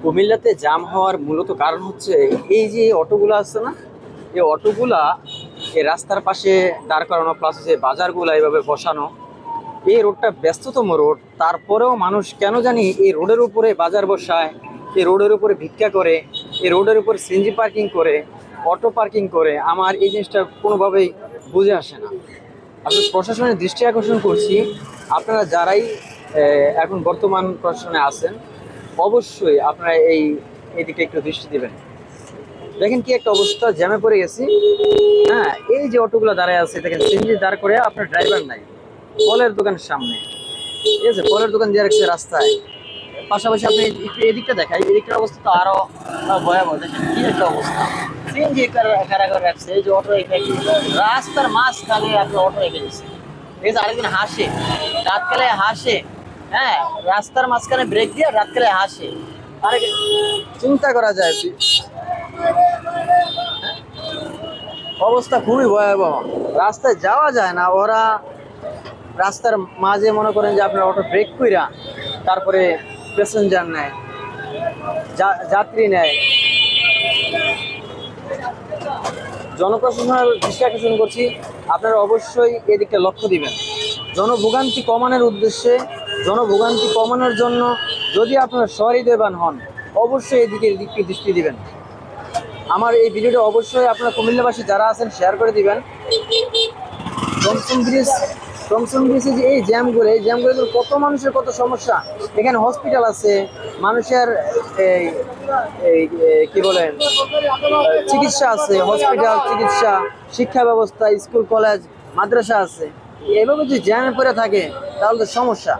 কুমিল্লাতে জাম হওয়ার মূলত কারণ হচ্ছে এই যে অটোগুলো আছে না, এই অটোগুলা এই রাস্তার পাশে দাঁড় করানো, প্লাস যে বাজারগুলা এইভাবে বসানো। এই রোডটা ব্যস্ততম রোড, তারপরেও মানুষ কেন জানি এই রোডের উপরে বাজার বসায়, এই রোডের উপরে ভিক্ষা করে, এই রোডের উপরে সিএনজি পার্কিং করে, অটো পার্কিং করে। আমার এই জিনিসটা কোনোভাবেই বুঝে আসে না। আসলে প্রশাসনের দৃষ্টি আকর্ষণ করছি, আপনারা যারাই এখন বর্তমান প্রশাসনে আছেন, অবশ্যই আপনারা এই দিকে একটু দৃষ্টি দিবেন। দেখেন কি একটা অবস্থা, জ্যামে পড়ে গেছি। হ্যাঁ, এই যে অটোগুলো দাঁড়ায় আছে, দেখেন সিএনজি দাঁড় করে, আপনার ড্রাইভার নাই। ফলের দোকানের সামনে, ঠিক আছে, ফলের দোকান দিয়ে রাখছে রাস্তায়। পাশাপাশি আপনি একটু এদিকটা দেখাই, এদিকটার অবস্থা তো আরো ভয়াবহ। দেখেন কি একটা অবস্থা, সিএনজি কারাগার রাখছে, এই যে অটো রাস্তার মাঝখানে আপনি অটো রেখে দিচ্ছে। ঠিক আছে, আরেকদিন হাসে, রাতকালে হাসে। হ্যাঁ, রাস্তার মাঝখানে ব্রেক দিয়ে রাতকালে হাসে। আরে চিন্তা করা যায়, অবস্থা খুবই ভয়াবহ। রাস্তায় যাওয়া যায় না। ওরা রাস্তার মাঝে মনে করেন যে আপনার অটো ব্রেক কইরা তারপরে প্যাসেঞ্জার নেয়, যাত্রী নেয়। জনপ্রশাসনের দৃষ্টি আকর্ষণ করছি, আপনারা অবশ্যই এদিকে লক্ষ্য দিবেন। জনভোগান্তি কমানোর উদ্দেশ্যে, জনভোগান্তি কমানোর জন্য যদি আপনারা সহৃদয়বান হন, অবশ্যই এদিকে দৃষ্টি দিবেন। আমার এই ভিডিওটা অবশ্যই আপনারা কুমিল্লাবাসী যারা আছেন শেয়ার করে দিবেন। টমসন ব্রিজে যে এই জ্যামগুলো কত মানুষের কত সমস্যা। এখানে হসপিটাল আছে, মানুষের এই এই কি বলেন চিকিৎসা আছে, হসপিটাল, চিকিৎসা, শিক্ষা ব্যবস্থা, স্কুল, কলেজ, মাদ্রাসা আছে। এভাবে যদি জ্যামে পড়ে থাকে তাহলে তো সমস্যা।